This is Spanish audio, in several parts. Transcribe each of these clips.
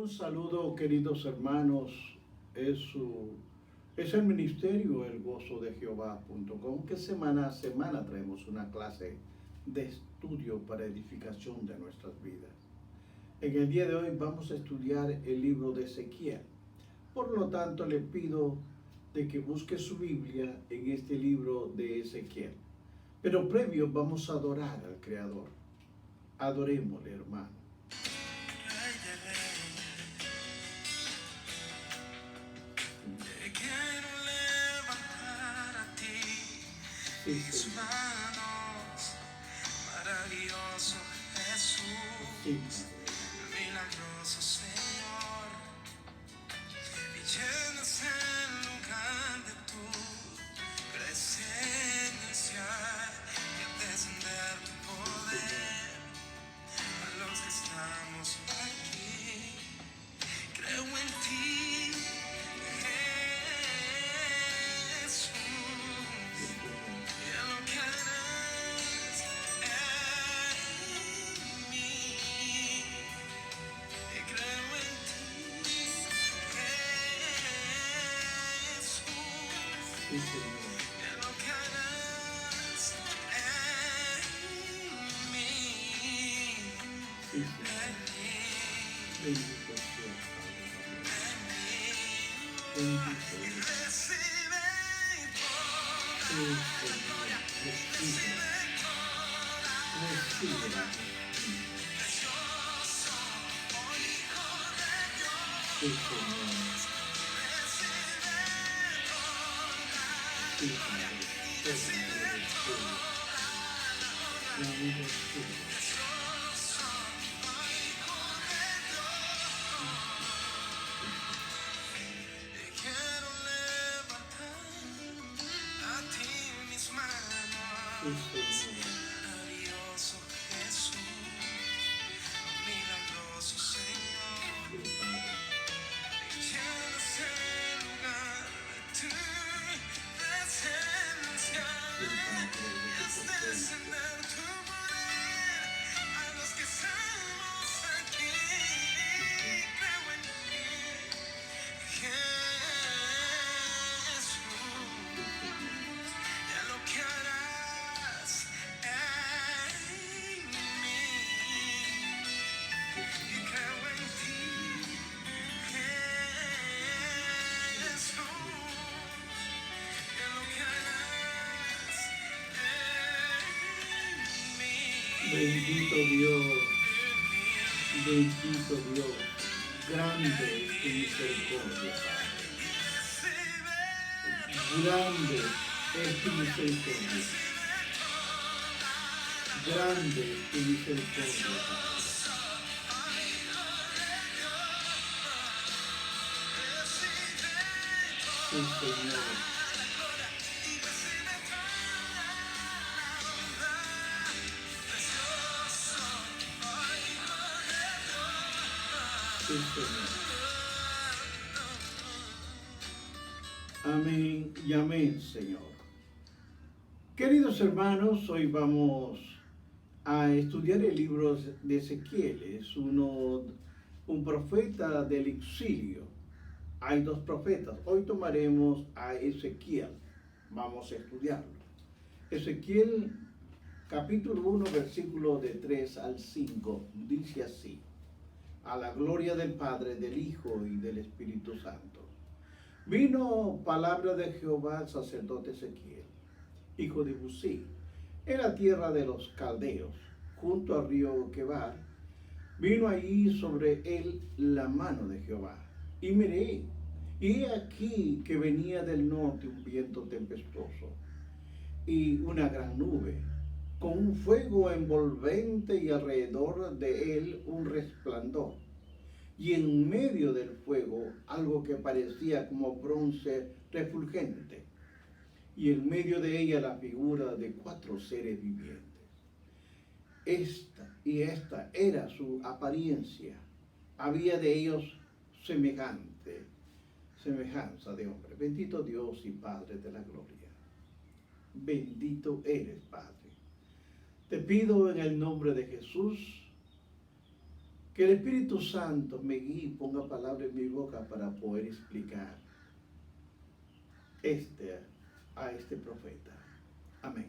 Un saludo, queridos hermanos. Es el ministerio El Gozo de Jehová.com, que semana a semana traemos una clase de estudio para edificación de nuestras vidas. En el día de hoy vamos a estudiar el libro de Ezequiel. Por lo tanto, le pido de que busque su Biblia en este libro de Ezequiel. Pero previo vamos a adorar al Creador. Adorémosle, hermano. Mis manos, maravilloso Jesús, milagroso Señor, y llenas el lugar de tu presencia y al descender tu poder a los que estamos aquí. Creo en ti. Quiero levantar a ti mis manos, maravilloso Jesús, milagroso Señor, y llenas el lugar de tu presencia y haz descender tu poder a los que estamos aquí. Creo en ti, Jesús, y a lo que harás en mí. Y creo en ti, Jesús, y a lo que harás en mí. Bendito Dios, bendito Dios, grande es tu misericordia, Padre. Grande es tu misericordia. Grande es tu misericordia, Padre. Sí, Señor. Sí, Señor. Amén y amén, Señor. Queridos hermanos, hoy vamos a estudiar el libro de Ezequiel. Es un profeta del exilio. Hay dos profetas. Hoy tomaremos a Ezequiel. Vamos a estudiarlo. Ezequiel capítulo 1, versículo de 3 al 5, dice así: a la gloria del Padre, del Hijo y del Espíritu Santo. Vino palabra de Jehová al sacerdote Ezequiel, hijo de Busí, en la tierra de los caldeos, junto al río Quebar. Vino allí sobre él la mano de Jehová. Y miré, y he aquí que venía del norte un viento tempestuoso, y una gran nube, con un fuego envolvente, y alrededor de él un resplandor. Y en medio del fuego algo que parecía como bronce refulgente, y en medio de ella la figura de 4 seres vivientes. Esta era su apariencia. Había de ellos semejanza de hombre. Bendito Dios y Padre de la gloria. Bendito eres, Padre. Te pido en el nombre de Jesús Que el Espíritu Santo me guíe y ponga palabras en mi boca para poder explicar a este profeta. Amén.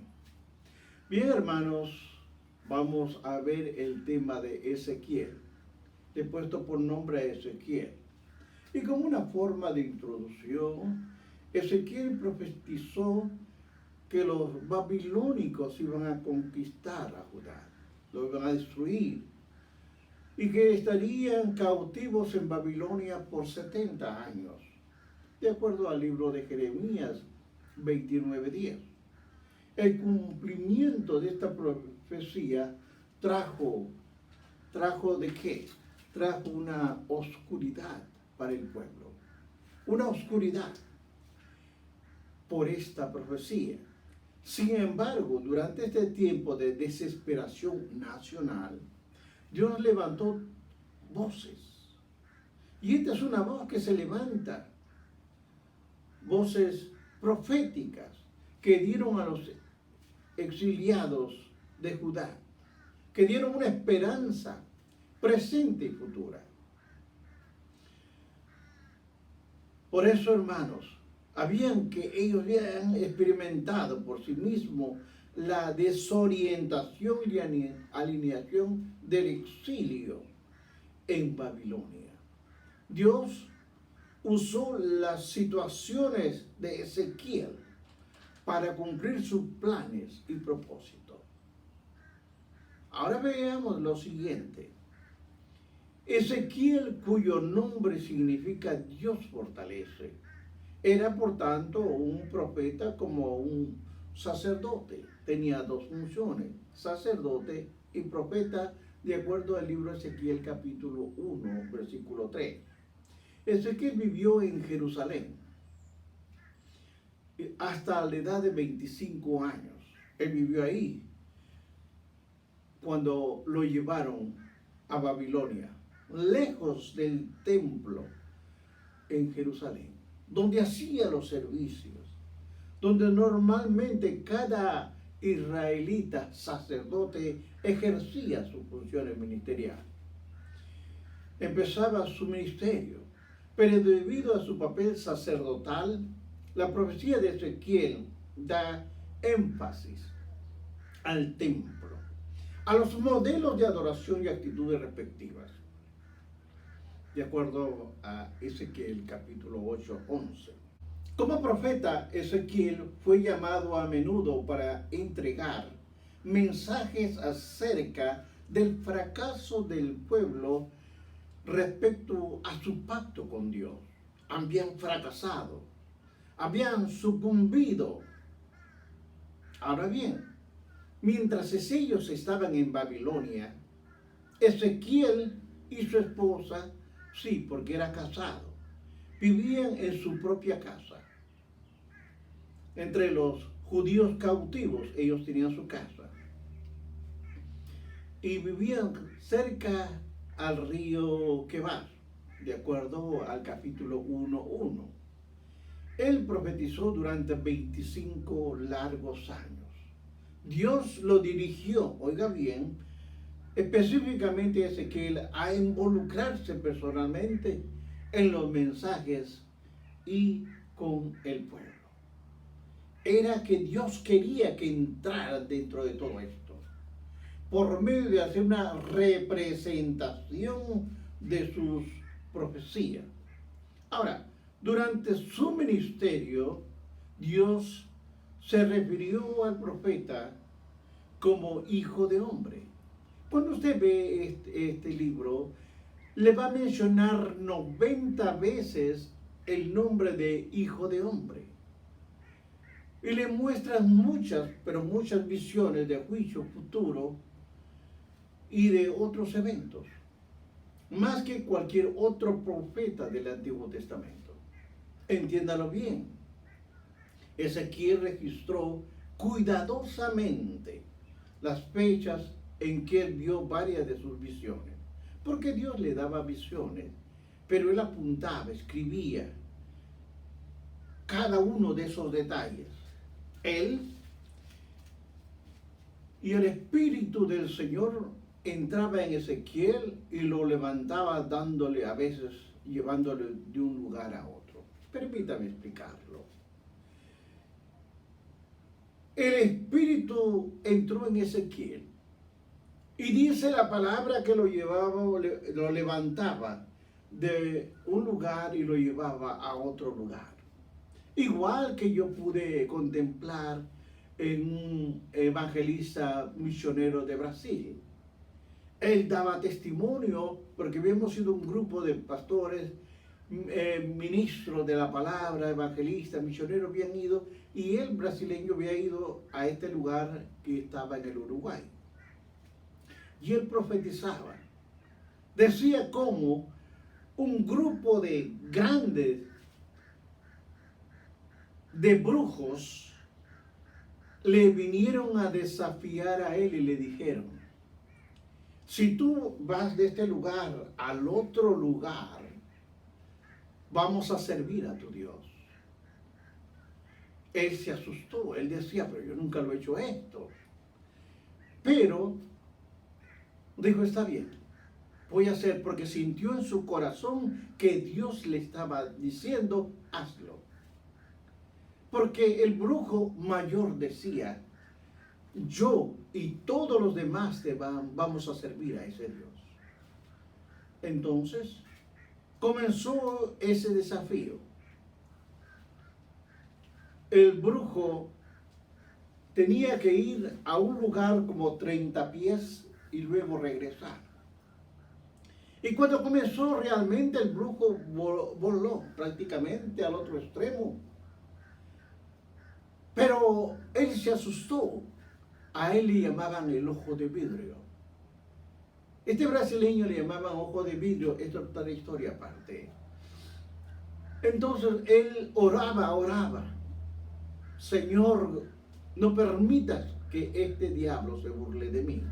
Bien, hermanos, vamos a ver el tema de Ezequiel. Le he puesto por nombre a Ezequiel. Y como una forma de introducción, Ezequiel profetizó que los babilónicos iban a conquistar a Judá, lo iban a destruir, y que estarían cautivos en Babilonia por 70 años, de acuerdo al libro de Jeremías 29:10. El cumplimiento de esta profecía trajo ¿de qué? Trajo una oscuridad para el pueblo, una oscuridad por esta profecía. Sin embargo, durante este tiempo de desesperación nacional, Dios levantó voces. Y esta es una voz que se levanta, voces proféticas que dieron a los exiliados de Judá, que dieron una esperanza presente y futura. Por eso, hermanos, ellos habían experimentado por sí mismos la desorientación y alineación del exilio en Babilonia. Dios usó las situaciones de Ezequiel para cumplir sus planes y propósitos. Ahora veamos lo siguiente. Ezequiel, cuyo nombre significa Dios fortalece, era por tanto un profeta como un sacerdote. Tenía dos funciones, sacerdote y profeta, de acuerdo al libro de Ezequiel capítulo 1, versículo 3. Ezequiel vivió en Jerusalén hasta la edad de 25 años. Él vivió ahí cuando lo llevaron a Babilonia, lejos del templo en Jerusalén, donde hacía los servicios, donde normalmente cada israelita sacerdote ejercía sus funciones ministeriales. Empezaba su ministerio, pero debido a su papel sacerdotal, la profecía de Ezequiel da énfasis al templo, a los modelos de adoración y actitudes respectivas, de acuerdo a Ezequiel capítulo 8:11. Como profeta, Ezequiel fue llamado a menudo para entregar mensajes acerca del fracaso del pueblo respecto a su pacto con Dios. Habían fracasado, habían sucumbido. Ahora bien, mientras ellos estaban en Babilonia, Ezequiel y su esposa, sí, porque era casado, vivían en su propia casa. Entre los judíos cautivos, ellos tenían su casa. Y vivían cerca al río Quebar, de acuerdo al capítulo 1:1. Él profetizó durante 25 largos años. Dios lo dirigió, oiga bien, específicamente a Ezequiel a involucrarse personalmente en los mensajes y con el pueblo. Era que Dios quería que entrara dentro de todo esto, por medio de hacer una representación de sus profecías. Ahora, durante su ministerio, Dios se refirió al profeta como hijo de hombre. Cuando usted ve este libro, le va a mencionar 90 veces el nombre de hijo de hombre. Y le muestran muchas, pero muchas visiones de juicio futuro y de otros eventos, más que cualquier otro profeta del Antiguo Testamento. Entiéndalo bien. Ezequiel registró cuidadosamente las fechas en que él vio varias de sus visiones, porque Dios le daba visiones, pero él apuntaba, escribía cada uno de esos detalles. Él y el Espíritu del Señor entraba en Ezequiel y lo levantaba dándole a veces, llevándole de un lugar a otro. Permítame explicarlo. El Espíritu entró en Ezequiel y dice la palabra que lo llevaba, lo levantaba de un lugar y lo llevaba a otro lugar. Igual que yo pude contemplar en un evangelista misionero de Brasil. Él daba testimonio porque habíamos sido un grupo de pastores, ministros de la palabra, evangelistas, misioneros habían ido, y el brasileño había ido a este lugar que estaba en el Uruguay. Y él profetizaba. Decía cómo un grupo de grandes de brujos le vinieron a desafiar a él y le dijeron: si tú vas de este lugar al otro lugar, vamos a servir a tu Dios. Él se asustó, él decía, pero yo nunca lo he hecho esto. Pero dijo, está bien, voy a hacer, porque sintió en su corazón que Dios le estaba diciendo, hazlo. Porque el brujo mayor decía, yo y todos los demás vamos a servir a ese Dios. Entonces, comenzó ese desafío. El brujo tenía que ir a un lugar como 30 pies y luego regresar. Y cuando comenzó realmente el brujo voló prácticamente al otro extremo. Pero él se asustó. A él le llamaban el ojo de vidrio. Este brasileño le llamaban ojo de vidrio. Esto es otra historia aparte. Entonces él oraba. Señor, no permitas que este diablo se burle de mí.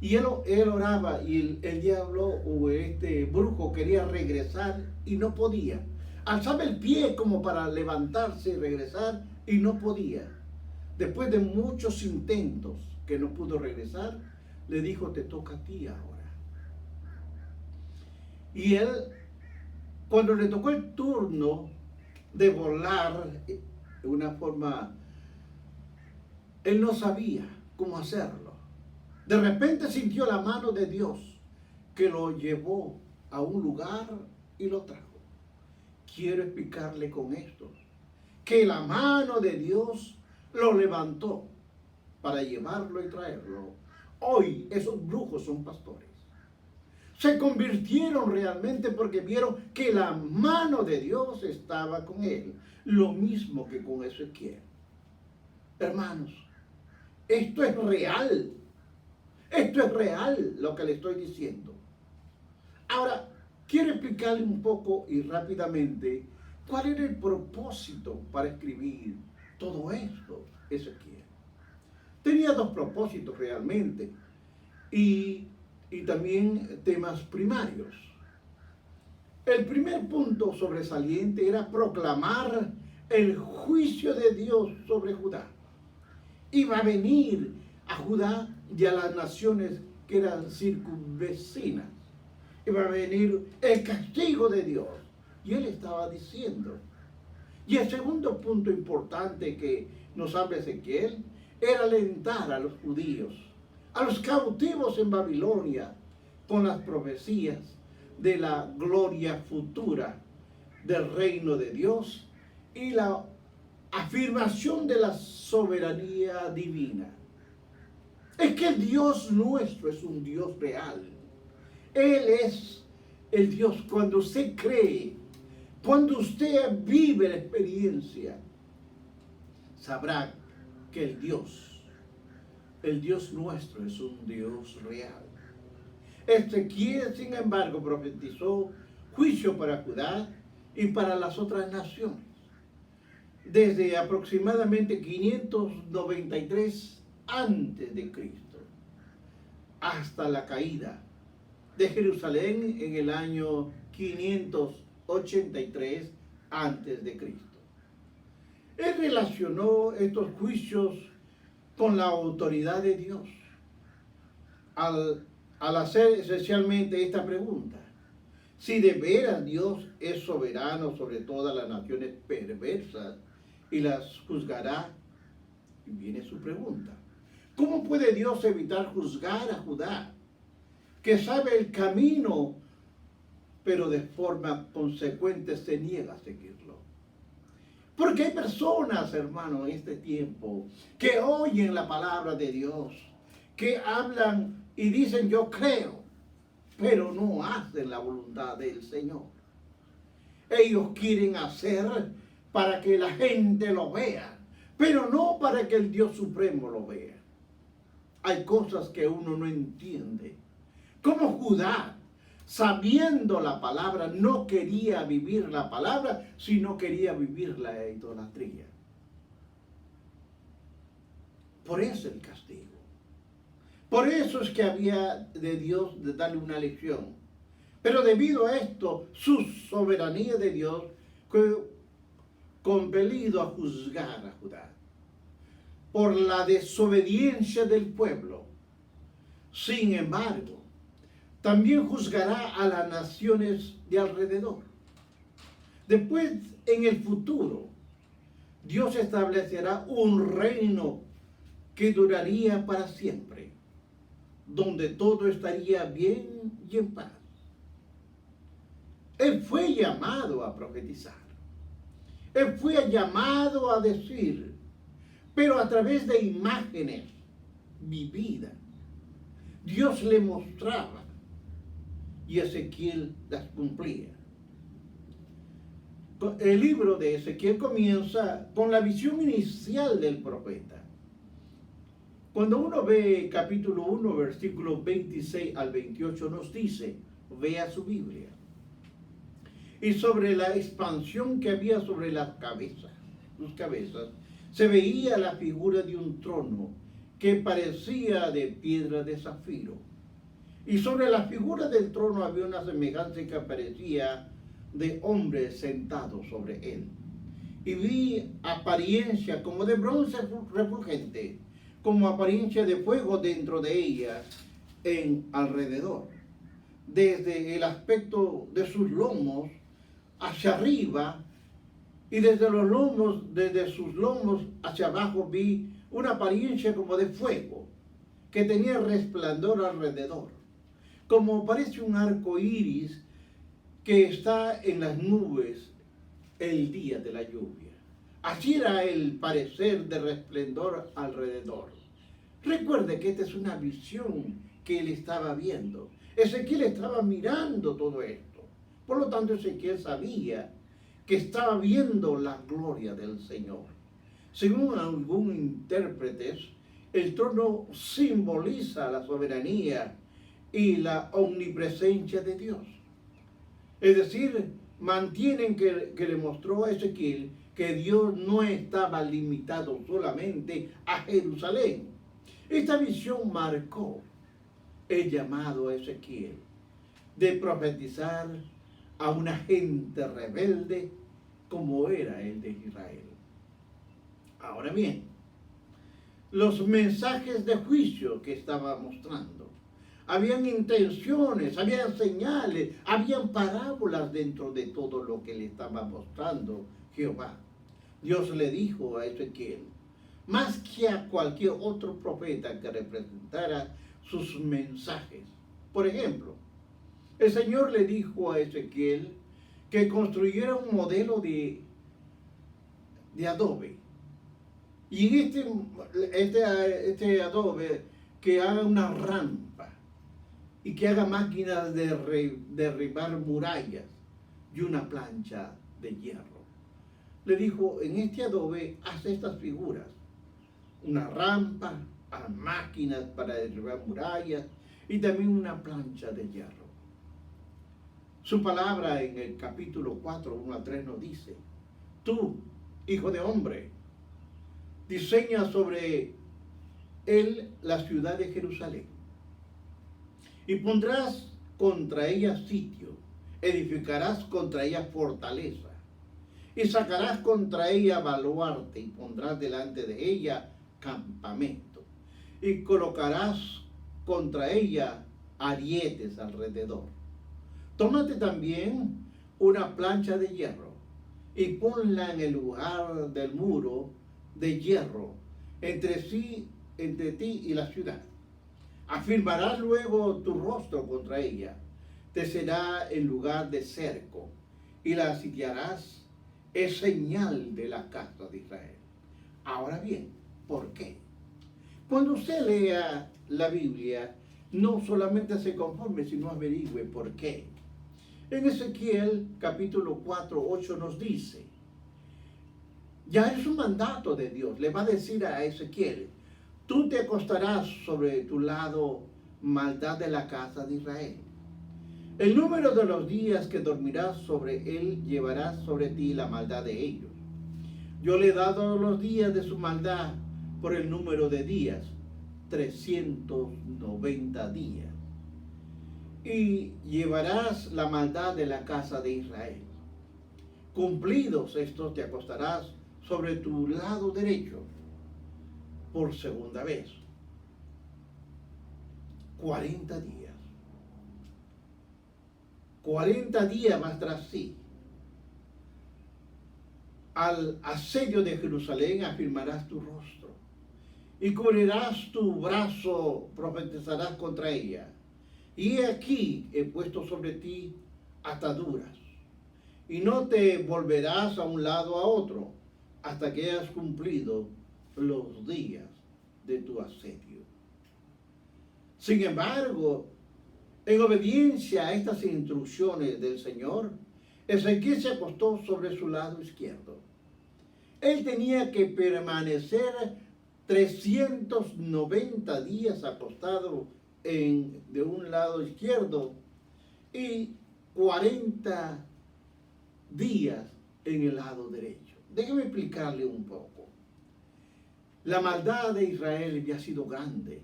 Y él oraba y el diablo o este brujo quería regresar y no podía. Alzaba el pie como para levantarse y regresar y no podía. Después de muchos intentos que no pudo regresar, le dijo, te toca a ti ahora. Y él, cuando le tocó el turno de volar de una forma, él no sabía cómo hacerlo. De repente sintió la mano de Dios que lo llevó a un lugar y lo trajo. Quiero explicarle con esto, que la mano de Dios lo levantó para llevarlo y traerlo. Hoy esos brujos son pastores. Se convirtieron realmente porque vieron que la mano de Dios estaba con él. Lo mismo que con Ezequiel. Hermanos, esto es real. Esto es real lo que le estoy diciendo. Ahora, quiero explicarle un poco y rápidamente cuál era el propósito para escribir todo esto, Ezequiel. Tenía dos propósitos realmente y también temas primarios. El primer punto sobresaliente era proclamar el juicio de Dios sobre Judá. Iba a venir a Judá y a las naciones que eran circunvecinas. Iba a venir el castigo de Dios. Y él estaba diciendo. Y el segundo punto importante que nos habla Ezequiel era alentar a los judíos, a los cautivos en Babilonia, con las profecías de la gloria futura del reino de Dios y la afirmación de la soberanía divina. Es que el Dios nuestro es un Dios real. Él es el Dios cuando usted cree, cuando usted vive la experiencia, sabrá que el Dios nuestro es un Dios real. Ezequiel, sin embargo, profetizó juicio para Judá y para las otras naciones. Desde aproximadamente 593 antes de Cristo hasta la caída de Jerusalén en el año 583 antes de Cristo. Él relacionó estos juicios con la autoridad de Dios. al hacer esencialmente esta pregunta. Si de veras Dios es soberano sobre todas las naciones perversas y las juzgará, y viene su pregunta. ¿Cómo puede Dios evitar juzgar a Judá, que sabe el camino, pero de forma consecuente se niega a seguirlo? Porque hay personas, hermanos, en este tiempo, que oyen la palabra de Dios, que hablan y dicen yo creo, pero no hacen la voluntad del Señor. Ellos quieren hacer para que la gente lo vea, pero no para que el Dios Supremo lo vea. Hay cosas que uno no entiende. Como Judá, sabiendo la palabra, no quería vivir la palabra, sino quería vivir la idolatría. Por eso el castigo. Por eso es que había de Dios de darle una lección. Pero debido a esto, su soberanía de Dios fue compelido a juzgar a Judá por la desobediencia del pueblo. Sin embargo, también juzgará a las naciones de alrededor. Después, en el futuro, Dios establecerá un reino que duraría para siempre, donde todo estaría bien y en paz. Él fue llamado a profetizar. Él fue llamado a decir, pero a través de imágenes vividas. Dios le mostraba y Ezequiel las cumplía. El libro de Ezequiel comienza con la visión inicial del profeta. Cuando uno ve capítulo 1, versículos 26 al 28, nos dice, vea su Biblia. Y sobre la expansión que había sobre las cabezas, sus cabezas, se veía la figura de un trono que parecía de piedra de zafiro. Y sobre la figura del trono había una semejanza que parecía de hombre sentado sobre él. Y vi apariencia como de bronce refulgente, como apariencia de fuego dentro de ella en alrededor. Desde el aspecto de sus lomos hacia arriba y desde los lomos, desde sus lomos hacia abajo vi una apariencia como de fuego que tenía resplandor alrededor, como parece un arco iris que está en las nubes el día de la lluvia. Así era el parecer de resplandor alrededor. Recuerde que esta es una visión que él estaba viendo. Ezequiel estaba mirando todo esto. Por lo tanto, Ezequiel sabía que estaba viendo la gloria del Señor. Según algunos intérpretes, el trono simboliza la soberanía y la omnipresencia de Dios. Es decir, mantienen que le mostró a Ezequiel que Dios no estaba limitado solamente a Jerusalén. Esta visión marcó el llamado a Ezequiel de profetizar a una gente rebelde como era el de Israel. Ahora bien, los mensajes de juicio que estaba mostrando, habían intenciones, habían señales, habían parábolas dentro de todo lo que le estaba mostrando Jehová. Dios le dijo a Ezequiel, más que a cualquier otro profeta que representara sus mensajes. Por ejemplo, el Señor le dijo a Ezequiel que construyera un modelo de adobe. Y este adobe que haga una rampa y que haga máquinas de derribar murallas y una plancha de hierro. Le dijo, en este adobe haz estas figuras, una rampa, a máquinas para derribar murallas y también una plancha de hierro. Su palabra en el capítulo 4, 1 a 3 nos dice, tú, hijo de hombre, diseña sobre él la ciudad de Jerusalén y pondrás contra ella sitio, edificarás contra ella fortaleza y sacarás contra ella baluarte y pondrás delante de ella campamento y colocarás contra ella arietes alrededor. Tómate también una plancha de hierro y ponla en el lugar del muro de hierro entre ti y la ciudad. Afirmarás luego tu rostro contra ella, te será en lugar de cerco, y la sitiarás, es señal de la casa de Israel. Ahora bien, ¿por qué? Cuando usted lea la Biblia, no solamente se conforme, sino averigüe por qué. En Ezequiel capítulo 4, 8 nos dice, ya es un mandato de Dios, le va a decir a Ezequiel, tú te acostarás sobre tu lado maldad de la casa de Israel. El número de los días que dormirás sobre él llevarás sobre ti la maldad de ellos. Yo le he dado los días de su maldad por el número de días, 390 días. Y llevarás la maldad de la casa de Israel. Cumplidos estos te acostarás sobre tu lado derecho por segunda vez. 40 días. 40 días más tras sí. Al asedio de Jerusalén afirmarás tu rostro y cubrirás tu brazo, profetizarás contra ella. Y aquí he puesto sobre ti ataduras, y no te volverás a un lado a otro hasta que hayas cumplido los días de tu asedio. Sin embargo, en obediencia a estas instrucciones del Señor, Ezequiel se acostó sobre su lado izquierdo. Él tenía que permanecer 390 días acostado de un lado izquierdo y 40 días en el lado derecho. Déjeme explicarle un poco. La maldad de Israel había sido grande,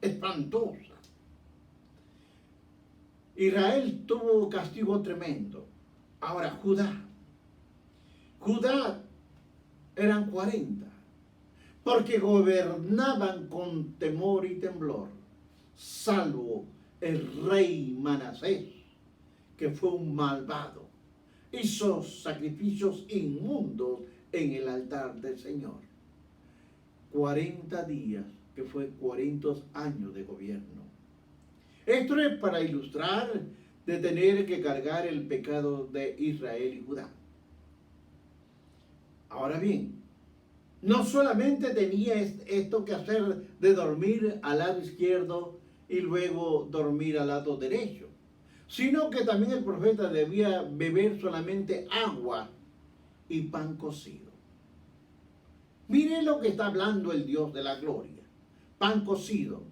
espantosa. Israel tuvo castigo tremendo. Ahora, Judá eran 40, porque gobernaban con temor y temblor, salvo el rey Manasés, que fue un malvado. Hizo sacrificios inmundos en el altar del Señor. 40 días, que fue 40 años de gobierno. Esto es para ilustrar de tener que cargar el pecado de Israel y Judá. Ahora bien, no solamente tenía esto que hacer de dormir al lado izquierdo y luego dormir al lado derecho, sino que también el profeta debía beber solamente agua y pan cocido. Mire lo que está hablando el Dios de la gloria, pan cocido.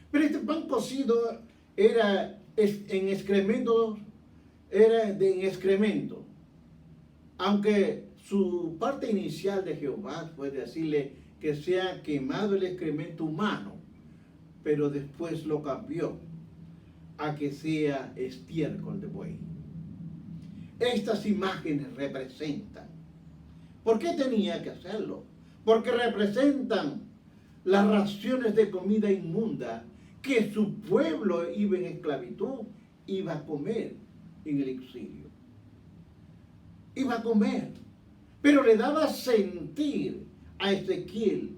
Pero este pan cocido era en excremento, aunque su parte inicial de Jehová fue decirle que sea quemado el excremento humano, pero después lo cambió a que sea estiércol de buey. Estas imágenes representan. ¿Por qué tenía que hacerlo? Porque representan las raciones de comida inmunda que su pueblo iba en esclavitud, iba a comer en el exilio. Iba a comer, pero le daba a sentir a Ezequiel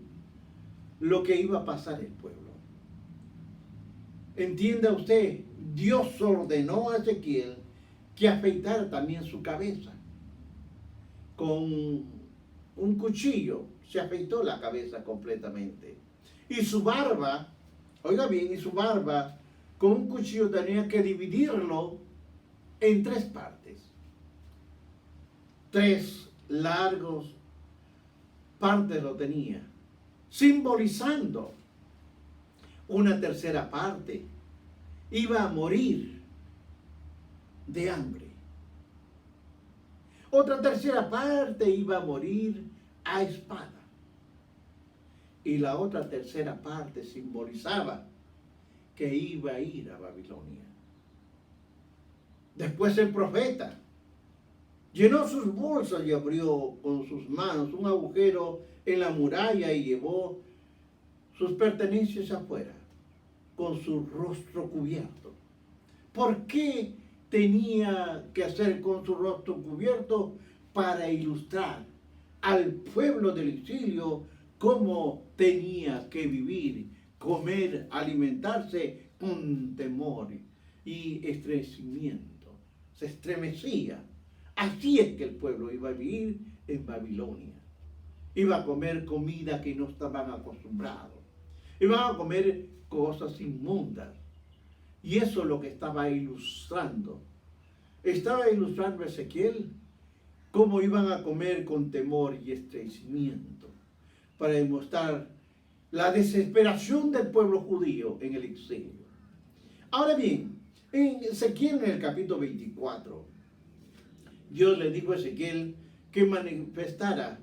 lo que iba a pasar el pueblo. Entienda usted, Dios ordenó a Ezequiel que afeitara también su cabeza. Con un cuchillo se afeitó la cabeza completamente. Y su barba, oiga bien, con un cuchillo tenía que dividirlo en 3 partes. 3 largos partes lo tenía, simbolizando una tercera parte iba a morir de hambre. Otra tercera parte iba a morir a espada. Y la otra tercera parte simbolizaba que iba a ir a Babilonia. Después el profeta llenó sus bolsas y abrió con sus manos un agujero en la muralla y llevó sus pertenencias afuera, con su rostro cubierto. ¿Por qué tenía que hacer con su rostro cubierto? Para ilustrar al pueblo del exilio cómo tenía que vivir, comer, alimentarse con temor y estremecimiento. Se estremecía. Así es que el pueblo iba a vivir en Babilonia. Iba a comer comida que no estaban acostumbrados. Iban a comer cosas inmundas. Y eso es lo que estaba ilustrando. Estaba ilustrando Ezequiel cómo iban a comer con temor y estremecimiento, para demostrar la desesperación del pueblo judío en el exilio. Ahora bien, en Ezequiel, en el capítulo 24, Dios le dijo a Ezequiel que manifestara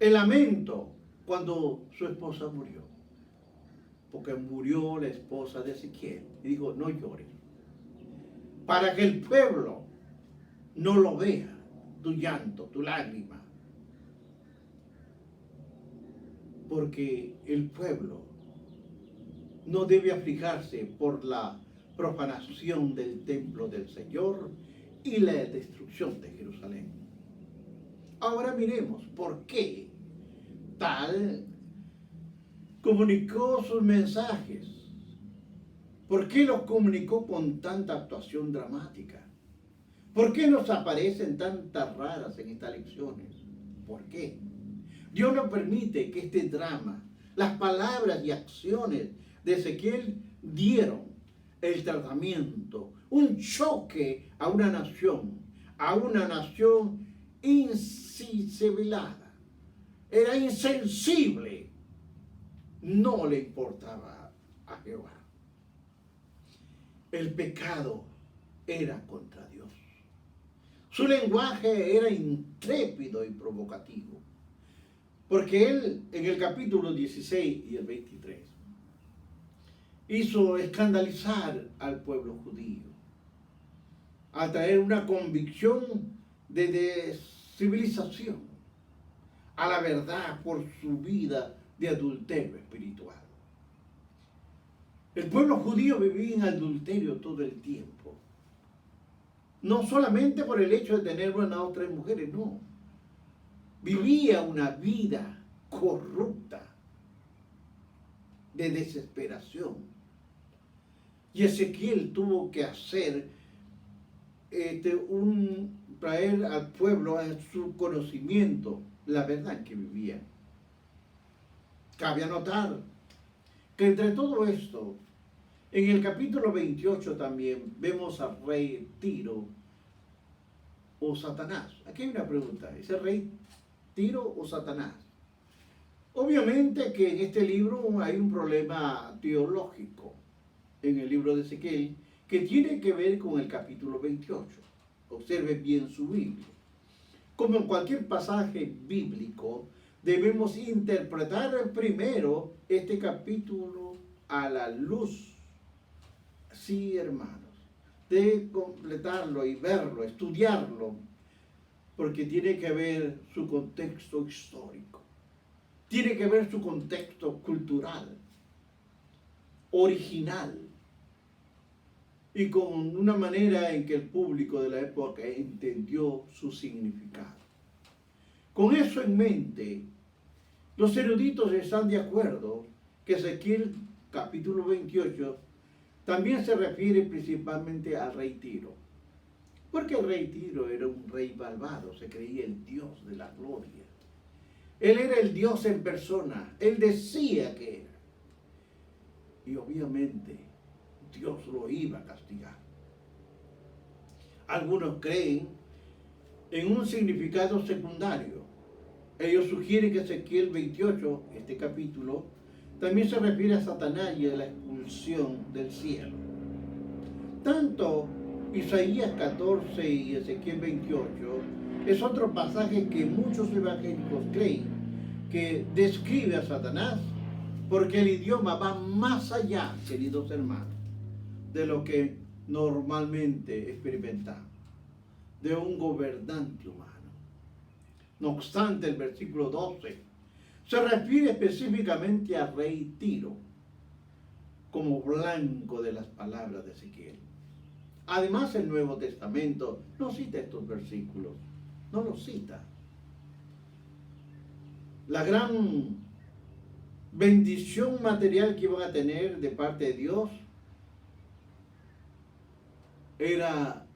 el lamento cuando su esposa murió, porque murió la esposa de Ezequiel. Y dijo, no llores, para que el pueblo no lo vea, tu llanto, tu lágrima. Porque el pueblo no debe aflijarse por la profanación del templo del Señor y la destrucción de Jerusalén. Ahora miremos por qué tal comunicó sus mensajes. ¿Por qué los comunicó con tanta actuación dramática? ¿Por qué nos aparecen tantas raras en estas lecciones? ¿Por qué? Dios no permite que este drama, las palabras y acciones de Ezequiel dieron el tratamiento, un choque a una nación insensibilizada. Era insensible, no le importaba a Jehová. El pecado era contra Dios. Su lenguaje era intrépido y provocativo, porque él en el capítulo 16 y el 23 hizo escandalizar al pueblo judío, a traer una convicción de civilización a la verdad por su vida de adulterio espiritual. El pueblo judío vivía en adulterio todo el tiempo. No solamente por el hecho de tener una o tres mujeres, no. Vivía una vida corrupta de desesperación. Y Ezequiel tuvo que hacer traer al pueblo a su conocimiento la verdad en que vivía. Cabe anotar que entre todo esto, en el capítulo 28 también vemos al rey Tiro o Satanás. Aquí hay una pregunta, ¿es el rey Tiro o Satanás? Obviamente que en este libro hay un problema teológico, en el libro de Ezequiel, que tiene que ver con el capítulo 28. Observe bien su Biblia. Como en cualquier pasaje bíblico, debemos interpretar primero este capítulo a la luz. Sí, hermanos, de completarlo y verlo, estudiarlo, porque tiene que ver su contexto histórico, tiene que ver su contexto cultural, original, y con una manera en que el público de la época entendió su significado. Con eso en mente, los eruditos están de acuerdo que Ezequiel capítulo 28 también se refiere principalmente al rey Tiro, porque el rey Tiro era un rey malvado, se creía el Dios de la gloria. Él era el Dios en persona, él decía que era. Y obviamente Dios lo iba a castigar. Algunos creen en un significado secundario. Ellos sugieren que Ezequiel 28, este capítulo, también se refiere a Satanás y a la expulsión del cielo. Tanto Isaías 14 y Ezequiel 28 es otro pasaje que muchos evangélicos creen que describe a Satanás, porque el idioma va más allá, queridos hermanos, de lo que normalmente experimentamos, de un gobernante humano. No obstante, el versículo 12 se refiere específicamente al rey Tiro. como blanco de las palabras de Ezequiel. Además, el Nuevo Testamento no cita estos versículos, no los cita. La gran bendición material que iban a tener de parte de Dios era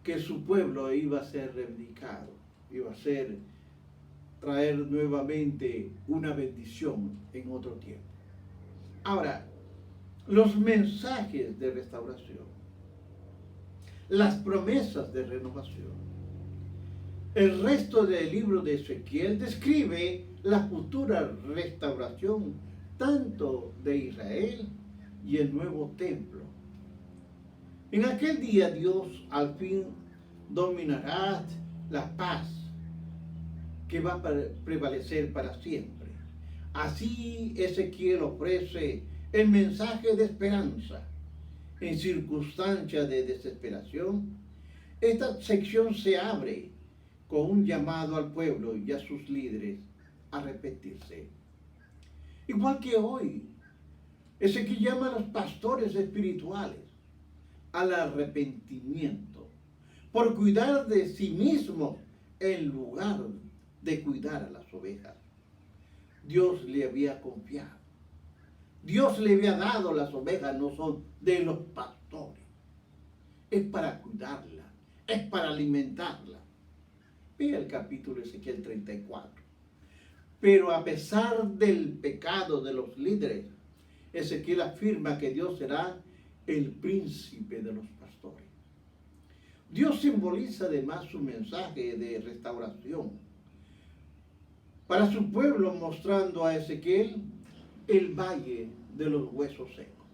que su pueblo iba a ser reivindicado, iba a ser traer nuevamente una bendición en otro tiempo. Ahora, los mensajes de restauración, las promesas de renovación, el resto del libro de Ezequiel describe la futura restauración tanto de Israel y el nuevo templo. En aquel día Dios al fin dominará la paz que va a prevalecer para siempre. Así Ezequiel ofrece el mensaje de esperanza. En circunstancias de desesperación, esta sección se abre con un llamado al pueblo y a sus líderes a arrepentirse. Igual que hoy, Ezequiel llama a los pastores espirituales al arrepentimiento por cuidar de sí mismos en lugar de cuidar a las ovejas. Dios le había confiado. Dios le había dado las ovejas, no son de los pastores. Es para cuidarla, es para alimentarla. Ve el capítulo Ezequiel 34. Pero a pesar del pecado de los líderes, Ezequiel afirma que Dios será el príncipe de los pastores. Dios simboliza además su mensaje de restauración para su pueblo, mostrando a Ezequiel el valle de los huesos secos.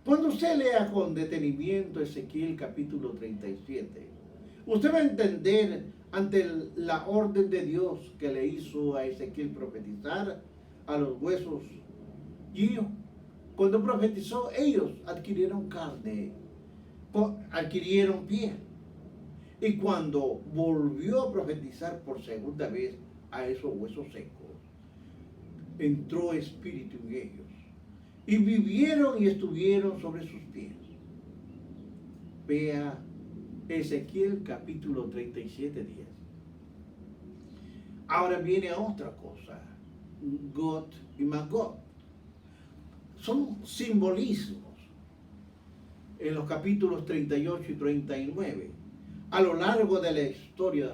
Cuando usted lea con detenimiento Ezequiel capítulo 37, usted va a entender ante la orden de Dios que le hizo a Ezequiel profetizar a los huesos. Y cuando profetizó, ellos adquirieron carne, adquirieron piel. Y cuando volvió a profetizar por segunda vez a esos huesos secos, entró espíritu en ellos. Y vivieron y estuvieron sobre sus pies. Vea Ezequiel capítulo 37, 10. Ahora viene otra cosa. Gog y Magog. Son simbolismos en los capítulos 38 y 39. A lo largo de la historia,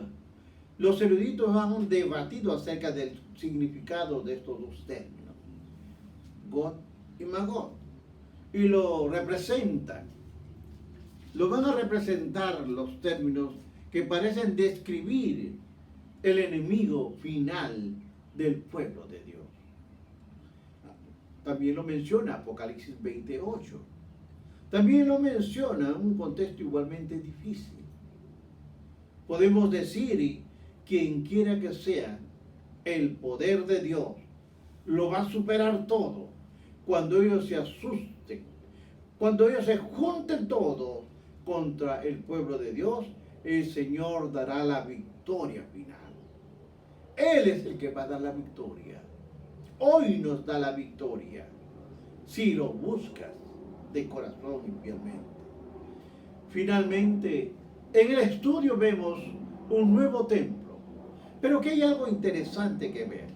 los eruditos han debatido acerca del significado de estos dos términos, Gog y Magog, y lo representan. Lo van a representar los términos que parecen describir el enemigo final del pueblo de Dios. También lo menciona Apocalipsis 28. También lo menciona en un contexto igualmente difícil. Podemos decir, quien quiera que sea, el poder de Dios lo va a superar todo cuando ellos se asusten, cuando ellos se junten todos contra el pueblo de Dios. El Señor dará la victoria final. Él es el que va a dar la victoria. Hoy nos da la victoria si lo buscas de corazón y fielmente. Finalmente, en el estudio vemos un nuevo templo, pero que hay algo interesante que ver.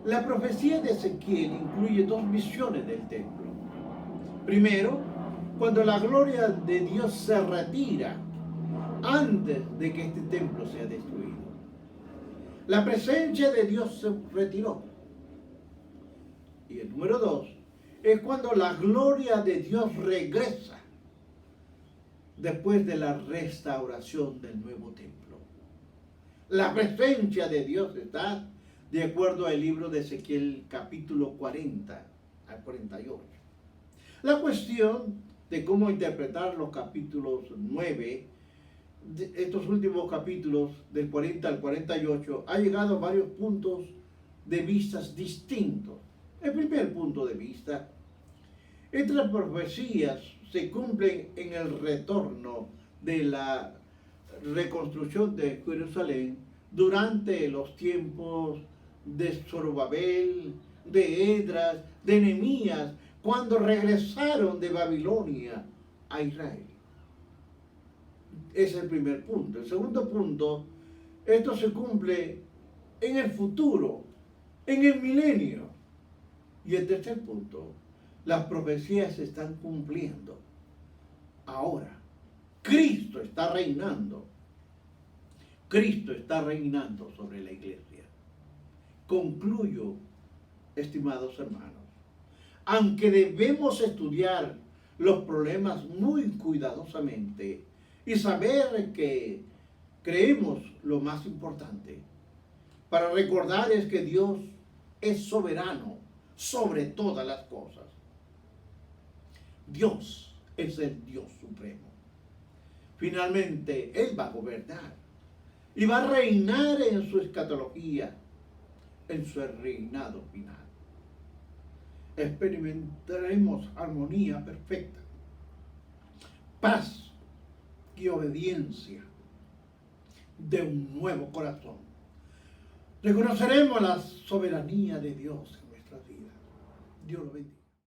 La profecía de Ezequiel incluye dos visiones del templo. Primero, cuando la gloria de Dios se retira antes de que este templo sea destruido. La presencia de Dios se retiró. Y el número dos es cuando la gloria de Dios regresa después de la restauración del nuevo templo. La presencia de Dios está de acuerdo al libro de Ezequiel capítulo 40 al 48. La cuestión de cómo interpretar los capítulos 9, estos últimos capítulos del 40 al 48, ha llegado a varios puntos de vista distintos. El primer punto de vista, estas profecías se cumplen en el retorno de la reconstrucción de Jerusalén durante los tiempos de Zorobabel, de Esdras, de Nehemías, cuando regresaron de Babilonia a Israel. Ese es el primer punto. El segundo punto, esto se cumple en el futuro, en el milenio. Y el tercer punto, las profecías se están cumpliendo. Ahora, Cristo está reinando. Cristo está reinando sobre la iglesia. Concluyo, estimados hermanos, aunque debemos estudiar los problemas muy cuidadosamente y saber que creemos lo más importante, para recordar es que Dios es soberano sobre todas las cosas. Dios es el Dios supremo. Finalmente, Él va a gobernar y va a reinar en su escatología, en su reinado final. Experimentaremos armonía perfecta, paz y obediencia de un nuevo corazón. Reconoceremos la soberanía de Dios en nuestras vidas. Dios lo bendiga.